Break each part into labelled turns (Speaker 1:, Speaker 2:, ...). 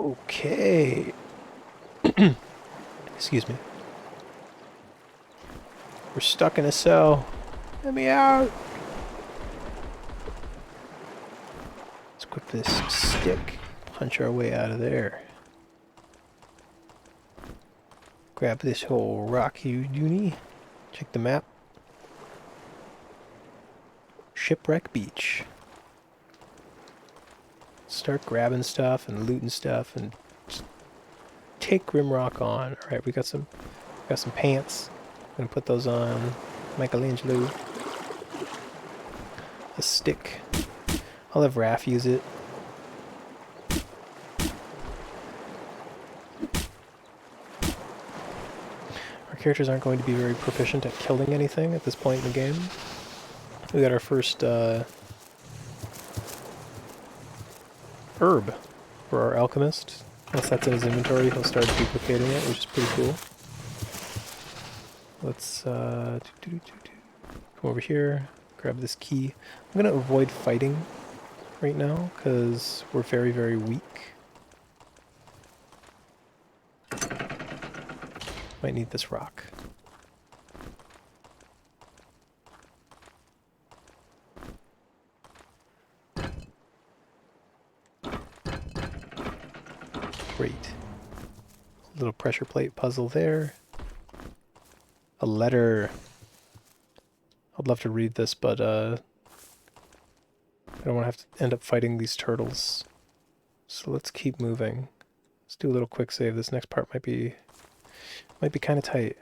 Speaker 1: Okay. Excuse me. We're stuck in a cell. Let me out. Let's equip this stick. Punch our way out of there. Grab this whole rocky doony. Check the map. Shipwreck Beach. Start grabbing stuff and looting stuff and just take Grimrock on. Alright, we got some pants. I'm gonna put those on. Michelangelo. A stick. I'll have Raph use it. Our characters aren't going to be very proficient at killing anything at this point in the game. We got our first herb for our alchemist. Once that's in his inventory, he'll start duplicating it, which is pretty cool. Let's come over here, grab this key. I'm going to avoid fighting right now, because we're very, very weak. Might need this rock. Great. Little pressure plate puzzle there. A letter. I'd love to read this, but I don't want to have to end up fighting these turtles. So let's keep moving. Let's do a little quick save. This next part might be kind of tight.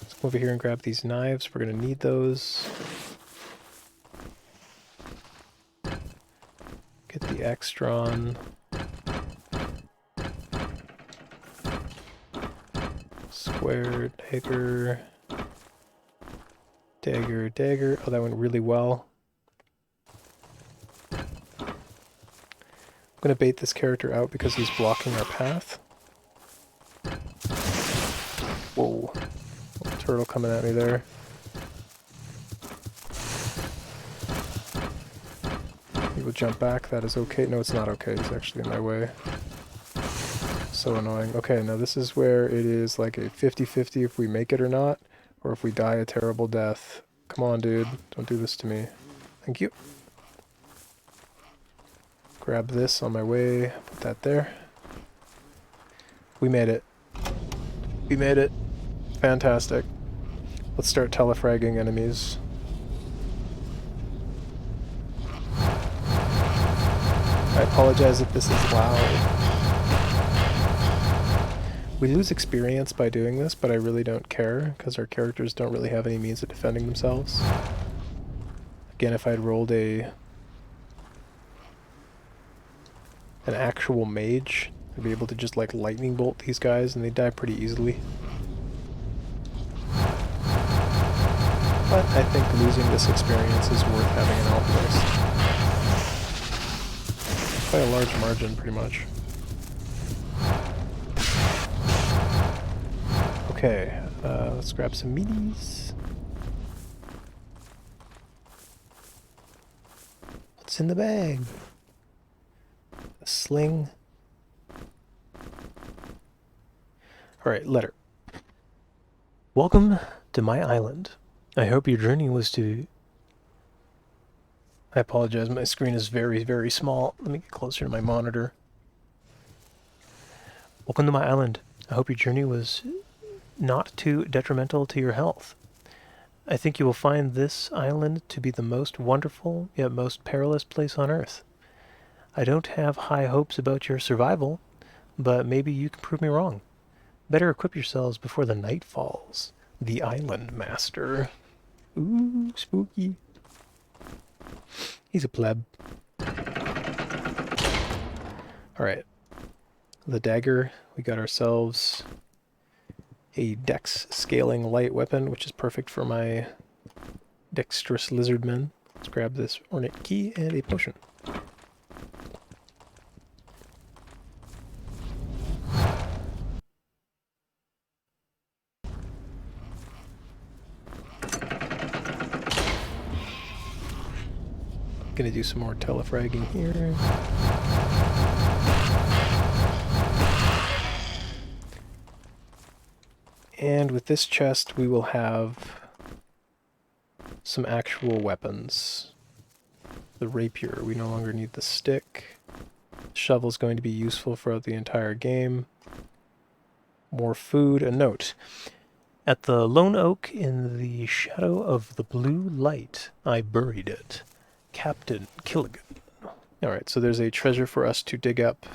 Speaker 1: Let's come over here and grab these knives. We're going to need those. Get the axe drawn. Square, dagger. Dagger, dagger. Oh, that went really well. I'm going to bait this character out because he's blocking our path. Whoa. Little turtle coming at me there. He will jump back. That is okay. No, it's not okay. He's actually in my way. So annoying. Okay, now this is where it is like a 50-50 if we make it or not, or if we die a terrible death. Come on, dude. Don't do this to me. Thank you. Grab this on my way. Put that there. We made it. We made it. Fantastic. Let's start telefragging enemies. I apologize if this is loud. We lose experience by doing this, but I really don't care, because our characters don't really have any means of defending themselves. Again, if I'd rolled an actual mage, I'd be able to just like lightning bolt these guys and they die pretty easily. But I think losing this experience is worth having an alchemist. By a large margin, pretty much. Okay, let's grab some meaties. What's in the bag? A sling. Alright, letter. Welcome to my island. I hope your journey was to... I apologize, my screen is very, very small. Let me get closer to my monitor. Welcome to my island. I hope your journey was not too detrimental to your health. I think you will find this island to be the most wonderful, yet most perilous place on Earth. I don't have high hopes about your survival, but maybe you can prove me wrong. Better equip yourselves before the night falls. The Island Master. Ooh, spooky. He's a pleb. Alright. The dagger, we got ourselves a dex scaling light weapon, which is perfect for my dexterous lizardmen. Let's grab this ornate key and a potion. Gonna do some more telefragging here. And with this chest, we will have some actual weapons. The rapier, we no longer need the stick. The shovel's going to be useful throughout the entire game. More food. A note. At the lone oak in the shadow of the blue light, I buried it. Captain Killigan. Alright, so there's a treasure for us to dig up.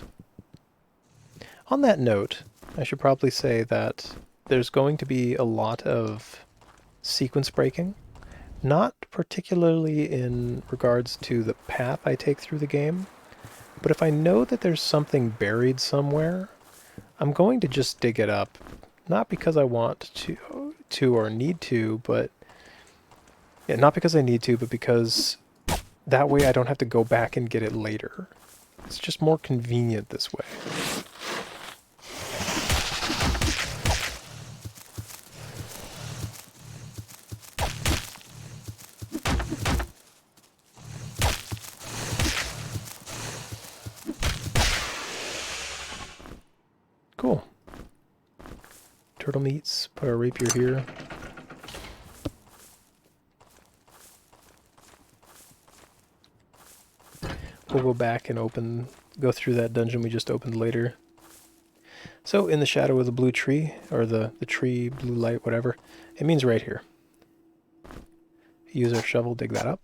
Speaker 1: On that note, I should probably say that there's going to be a lot of sequence breaking. Not particularly in regards to the path I take through the game, but if I know that there's something buried somewhere, I'm going to just dig it up. Not because I want to or need to, but... Yeah, not because I need to, but because that way I don't have to go back and get it later. It's just more convenient this way. Cool. Turtle meats, put our rapier here. We'll go back and go through that dungeon we just opened later. So, in the shadow of the blue tree, or the tree, blue light, whatever, it means right here. Use our shovel, dig that up.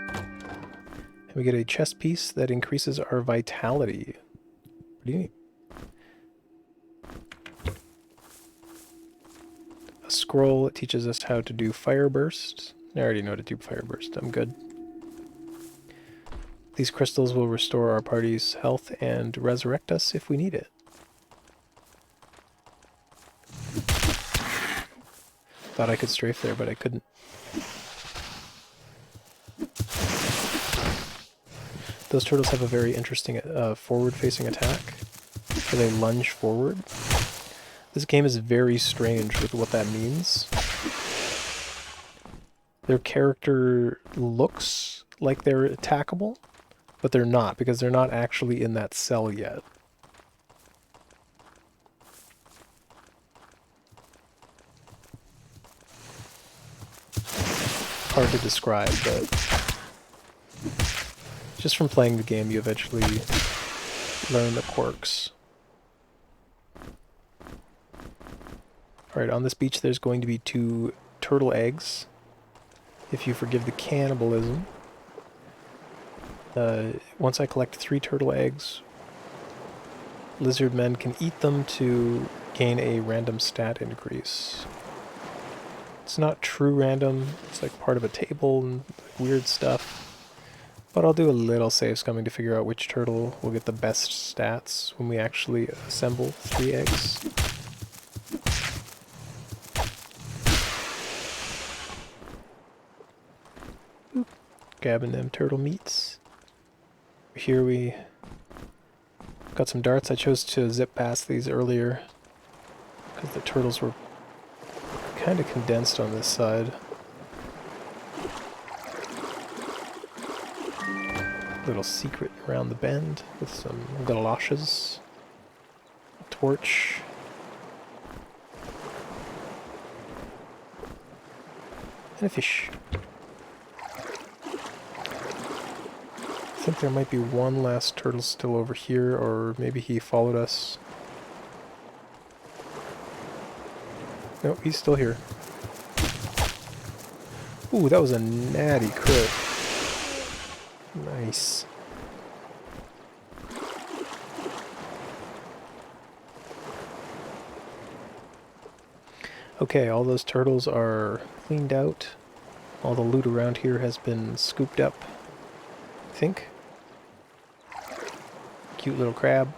Speaker 1: And we get a chest piece that increases our vitality. Pretty neat. A scroll that teaches us how to do fire burst. I already know how to do fire burst, I'm good. These crystals will restore our party's health and resurrect us if we need it. Thought I could strafe there, but I couldn't. Those turtles have a very interesting forward-facing attack, where they lunge forward. This game is very strange with what that means. Their character looks like they're attackable, but they're not, because they're not actually in that cell yet. Hard to describe, but just from playing the game you eventually learn the quirks. Alright, on this beach there's going to be 2 turtle eggs, if you forgive the cannibalism. Once I collect 3 turtle eggs, lizard men can eat them to gain a random stat increase. It's not true random, it's like part of a table and weird stuff. But I'll do a little save scumming to figure out which turtle will get the best stats when we actually assemble 3 eggs. Oop. Grabbing them turtle meats. Here we got some darts. I chose to zip past these earlier because the turtles were kind of condensed on this side. Little secret around the bend with some galoshes, a torch. And a fish. I think there might be one last turtle still over here, or maybe he followed us. Nope, he's still here. Ooh, that was a natty crit. Nice. Okay, all those turtles are cleaned out. All the loot around here has been scooped up, I think. Cute little crab.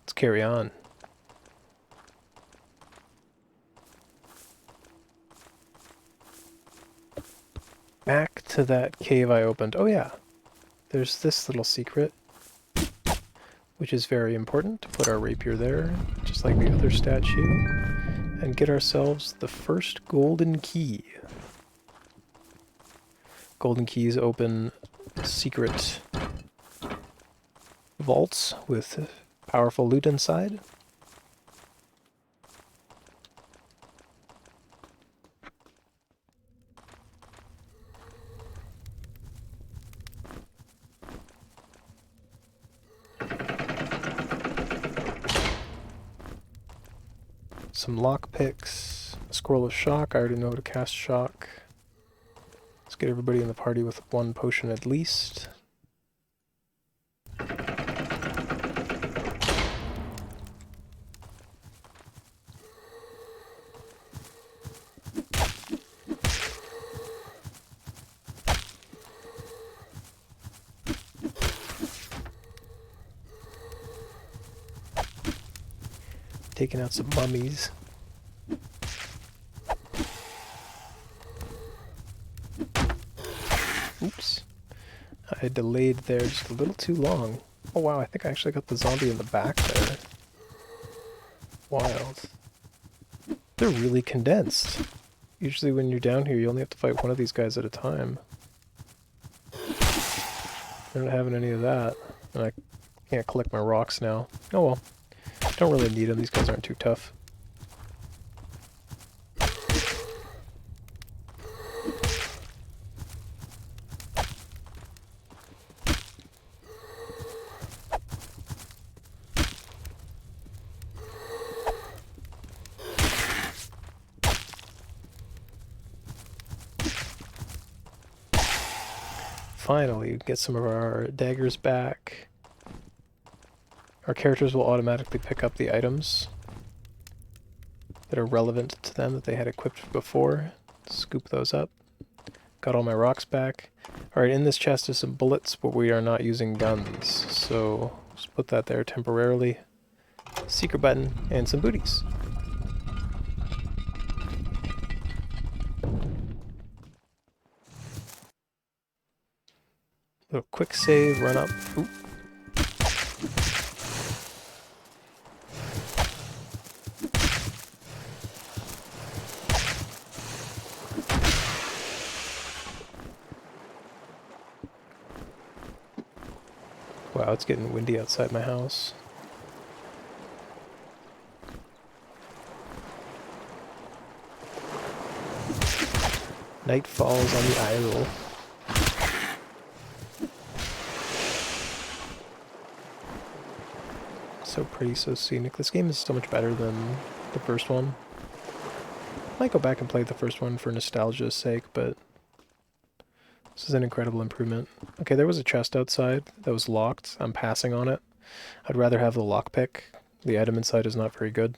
Speaker 1: Let's carry on. Back to that cave I opened. Oh yeah, there's this little secret, which is very important. To put our rapier there, just like the other statue, and get ourselves the first golden key. Golden keys open secret vaults with powerful loot inside. Some lockpicks, a scroll of shock. I already know how to cast shock. Let's get everybody in the party with one potion at least. Taking out some mummies. Oops. I delayed there just a little too long. Oh wow, I think I actually got the zombie in the back there. Wild. They're really condensed. Usually when you're down here, you only have to fight one of these guys at a time. I'm not having any of that. And I can't collect my rocks now. Oh well. Don't really need them. These guys aren't too tough. Finally, get some of our daggers back. Our characters will automatically pick up the items that are relevant to them that they had equipped before. Scoop those up. Got all my rocks back. Alright, in this chest is some bullets, but we are not using guns. So, just put that there temporarily. Secret button, and some booties. Little quick save, run up. Oop. Wow, it's getting windy outside my house. Night falls on the isle. So pretty, so scenic. This game is so much better than the first one. Might go back and play the first one for nostalgia's sake, but this is an incredible improvement. Okay, there was a chest outside that was locked. I'm passing on it. I'd rather have the lockpick. The item inside is not very good.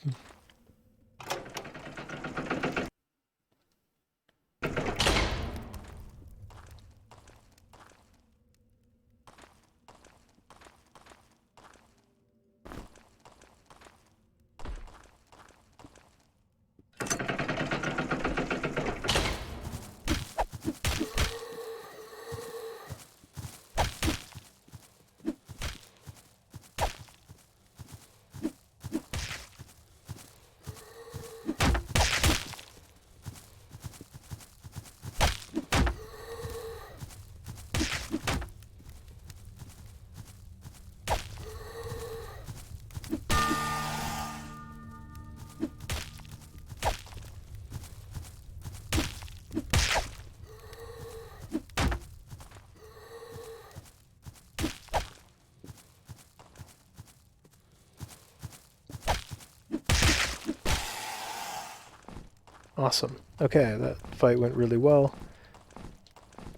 Speaker 1: Awesome. Okay, that fight went really well.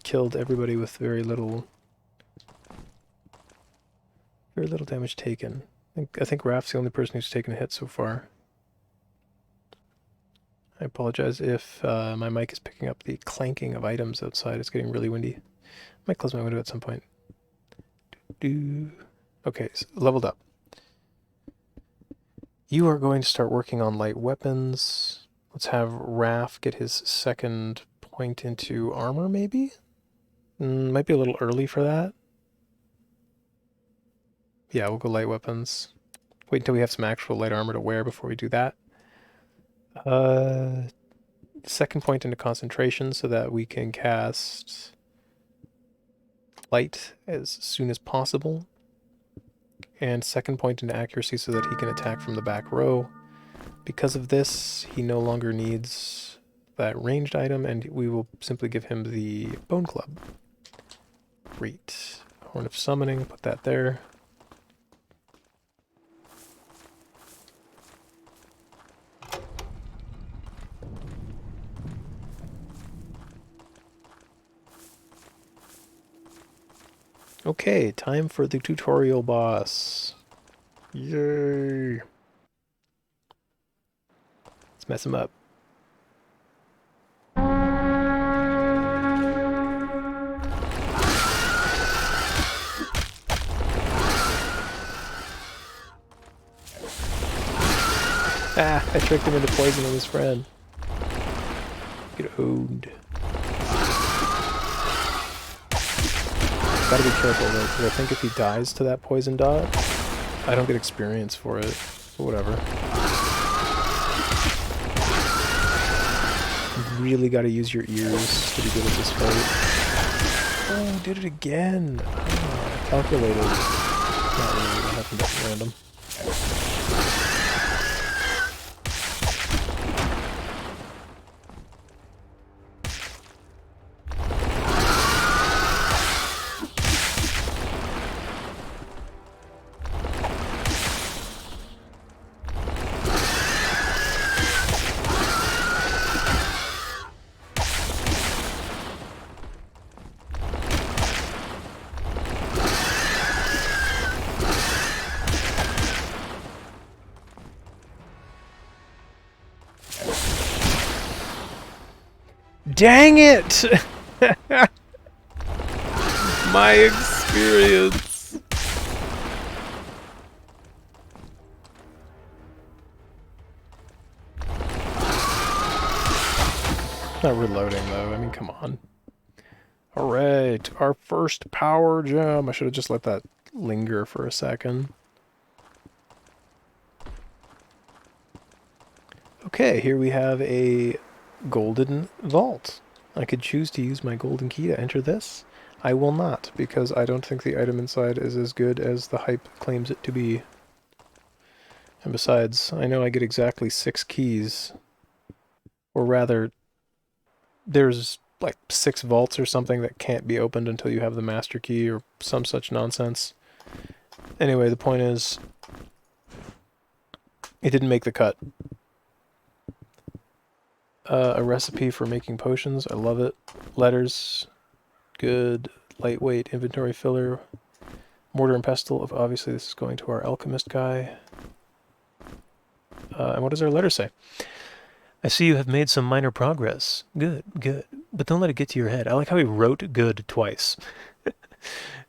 Speaker 1: Killed everybody with very little damage taken. I think Raph's the only person who's taken a hit so far. I apologize if my mic is picking up the clanking of items outside. It's getting really windy. I might close my window at some point. Okay, so leveled up. You are going to start working on light weapons. Let's have Raph get his second point into armor, maybe? Might be a little early for that. Yeah, we'll go light weapons. Wait until we have some actual light armor to wear before we do that. Second point into concentration so that we can cast light as soon as possible. and second point into accuracy so that he can attack from the back row. Because of this, he no longer needs that ranged item, and we will simply give him the Bone Club. Great. Horn of Summoning, put that there. Okay, time for the tutorial boss. Yay! Let's mess him up. Ah, I tricked him into poisoning his friend. Get owned. Gotta be careful though, because I think if he dies to that poison dot, I don't get experience for it. But whatever. You really gotta use your ears to be good at this fight. Oh, did it again! Oh, calculated. Not really, that happened at random. Dang it! My experience! Not reloading though, I mean, come on. Alright, our first power gem. I should have just let that linger for a second. Okay, here we have a golden vault. I could choose to use my golden key to enter this. I will not, because I don't think the item inside is as good as the hype claims it to be. And besides, I know I get exactly 6 keys. Or rather, there's like 6 vaults or something that can't be opened until you have the master key or some such nonsense. Anyway, the point is, it didn't make the cut. A recipe for making potions. I love it. Letters. Good. Lightweight inventory filler. Mortar and pestle. Obviously, this is going to our alchemist guy. And what does our letter say? I see you have made some minor progress. Good, good. But don't let it get to your head. I like how he wrote good twice.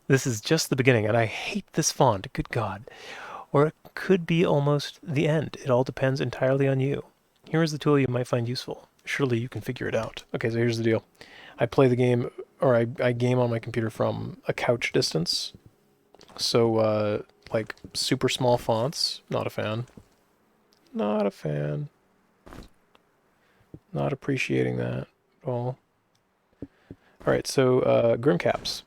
Speaker 1: This is just the beginning, and I hate this font. Good God. Or it could be almost the end. It all depends entirely on you. Here is the tool you might find useful. Surely you can figure it out. Okay, so here's the deal. I play the game, or I game on my computer from a couch distance. So, like, super small fonts, not a fan. Not a fan. Not appreciating that at all. Alright, so, Grim Caps.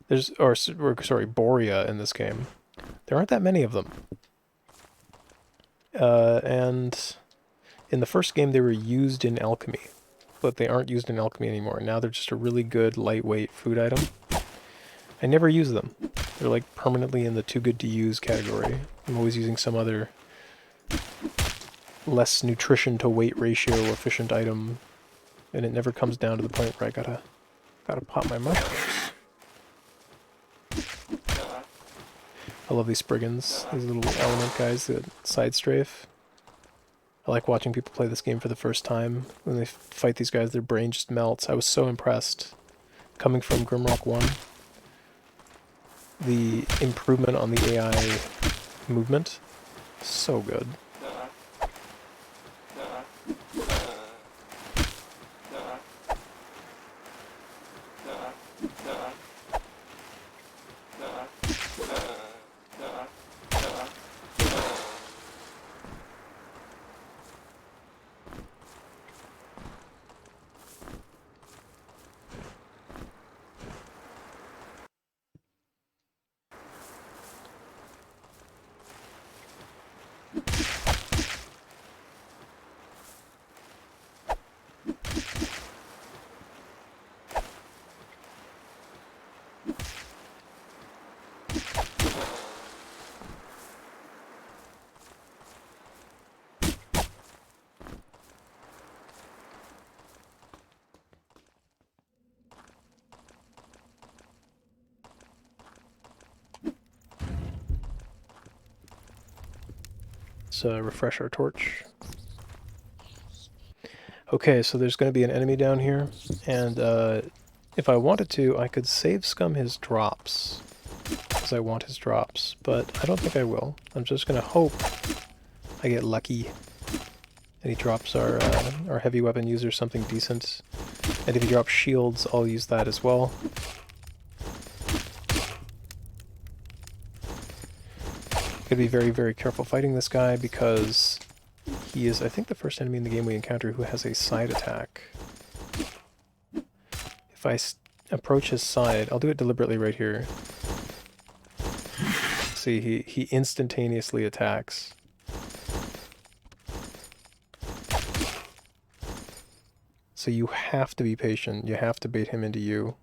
Speaker 1: There's, or sorry, Borea in this game. There aren't that many of them. And in the first game they were used in alchemy, but they aren't used in alchemy anymore. Now they're just a really good, lightweight food item. I never use them. They're like permanently in the too good to use category. I'm always using some other less nutrition to weight ratio efficient item, and it never comes down to the point where I gotta pop my mushrooms. I love these Spriggans, these little element guys that side strafe. I like watching people play this game for the first time. When they fight these guys, their brain just melts. I was so impressed. Coming from Grimrock 1, the improvement on the AI movement, so good. Let's refresh our torch. Okay, so there's going to be an enemy down here, and if I wanted to, I could save scum his drops, because I want his drops, but I don't think I will. I'm just going to hope I get lucky and he drops our heavy weapon user something decent. And if he drops shields, I'll use that as well. Gotta be very, very careful fighting this guy because he is, I think, the first enemy in the game we encounter who has a side attack. If I approach his side, I'll do it deliberately right here. See, he instantaneously attacks. So you have to be patient. You have to bait him into you.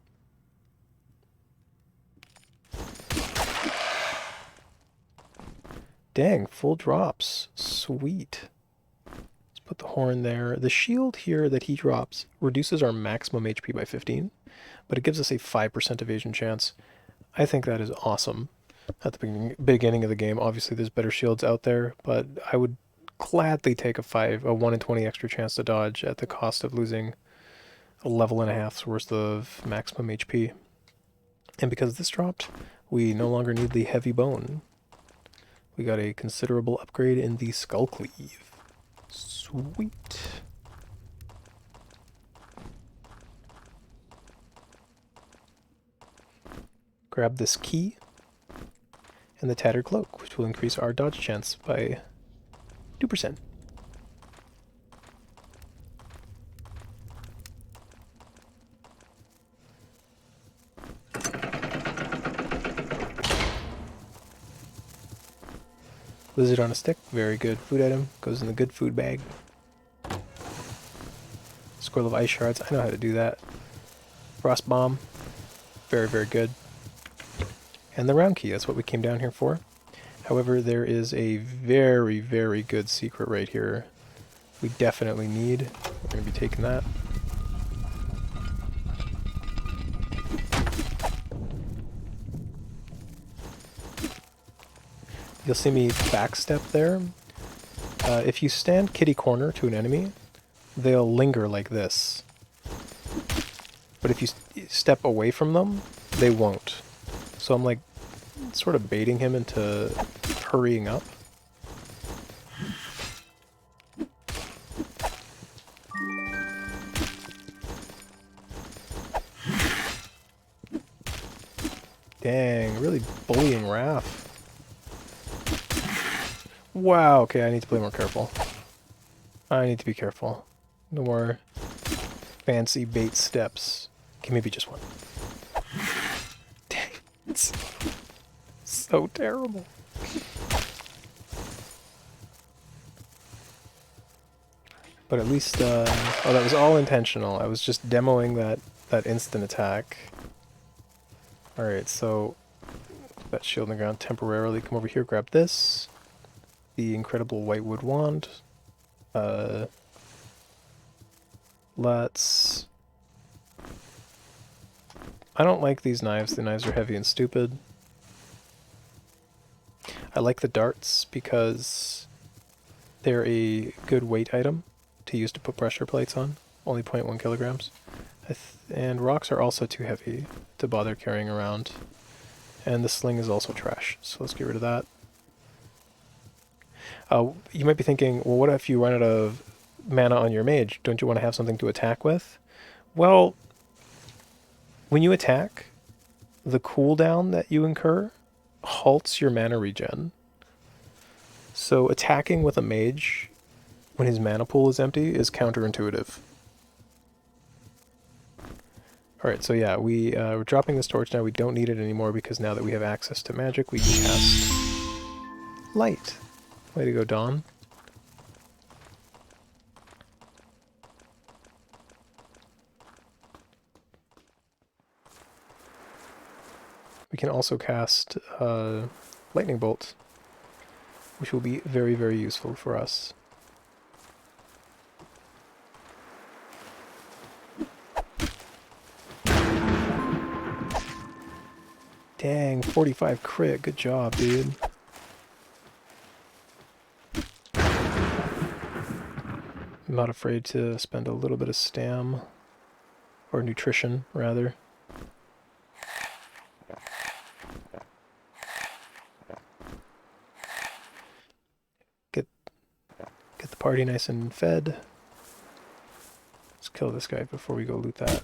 Speaker 1: Dang, full drops. Sweet. Let's put the horn there. The shield here that he drops reduces our maximum HP by 15, but it gives us a 5% evasion chance. I think that is awesome. At the beginning of the game, obviously there's better shields out there, but I would gladly take a 1 in 20 extra chance to dodge at the cost of losing a level and a half's worth of maximum HP. And because this dropped, we no longer need the heavy bone. We got a considerable upgrade in the skull cleave. Sweet. Grab this key and the tattered cloak, which will increase our dodge chance by 2%. Lizard on a stick, very good food item, goes in the good food bag. Squirrel of ice shards, I know how to do that. Frost bomb, very, very good. And the round key, that's what we came down here for. However, there is a very, very good secret right here we definitely need. We're going to be taking that. You'll see me backstep there. If you stand kitty corner to an enemy, they'll linger like this. But if you step away from them, they won't. So I'm like sort of baiting him into hurrying up. Dang, really bullying Raph. Wow, okay, I need to play more careful. I need to be careful. No more fancy bait steps. Okay, maybe just one. Dang, it's so terrible. But at least, oh, that was all intentional. I was just demoing that instant attack. Alright, so put that shield on the ground temporarily. Come over here, grab this. The incredible whitewood wand. Let's... I don't like these knives. The knives are heavy and stupid. I like the darts because they're a good weight item to use to put pressure plates on. Only 0.1 kilograms. And rocks are also too heavy to bother carrying around. And the sling is also trash, so let's get rid of that. You might be thinking, well, what if you run out of mana on your mage? Don't you want to have something to attack with? Well, when you attack, the cooldown that you incur halts your mana regen. So attacking with a mage when his mana pool is empty is counterintuitive. Alright, so yeah, we're dropping this torch now. We don't need it anymore because now that we have access to magic, we can cast light. Way to go, Dawn. We can also cast lightning bolt, which will be very, very useful for us. Dang, 45 crit. Good job, dude. I'm not afraid to spend a little bit of stam, or nutrition, rather. Get the party nice and fed. Let's kill this guy before we go loot that.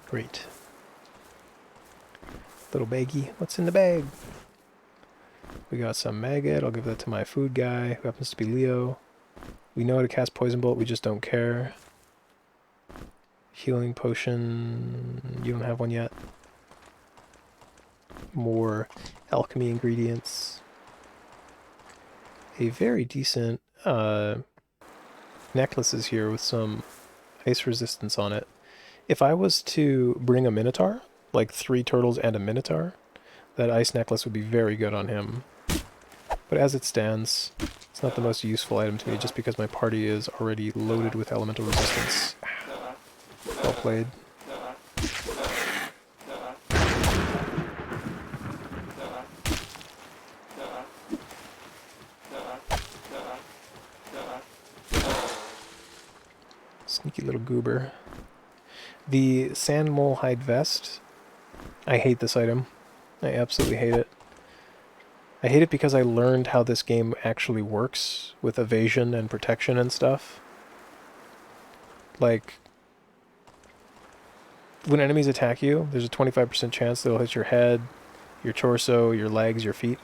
Speaker 1: Great. Little baggie. What's in the bag? We got some maggot. I'll give that to my food guy, who happens to be Leo. We know how to cast Poison Bolt, we just don't care. Healing potion. You don't have one yet. More alchemy ingredients. A very decent necklaces here with some ice resistance on it. If I was to bring a Minotaur, like 3 turtles and a Minotaur, that ice necklace would be very good on him. But as it stands, it's not the most useful item to me just because my party is already loaded with elemental resistance. Well played. Sneaky little goober. The sand mole hide vest. I hate this item. I absolutely hate it. I hate it because I learned how this game actually works with evasion and protection and stuff. Like, when enemies attack you, there's a 25% chance they'll hit your head, your torso, your legs, your feet.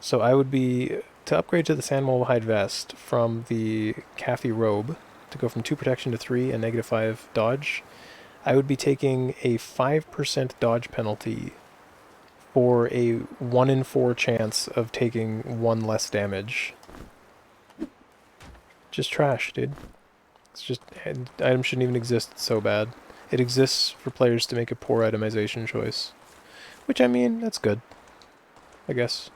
Speaker 1: So I would be, to upgrade to the sand mole hide vest from the Kathy robe, to go from 2 protection to 3 and -5 dodge, I would be taking a 5% dodge penalty for a 1 in 4 chance of taking 1 less damage. Just trash, dude. It's just, item shouldn't even exist, it's so bad. It exists for players to make a poor itemization choice. Which, I mean, that's good. I guess.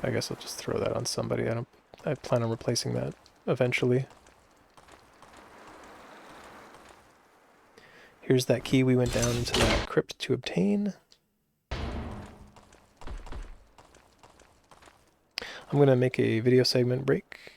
Speaker 1: I guess I'll just throw that on somebody. I plan on replacing that eventually. Here's that key we went down into that crypt to obtain. I'm going to make a video segment break.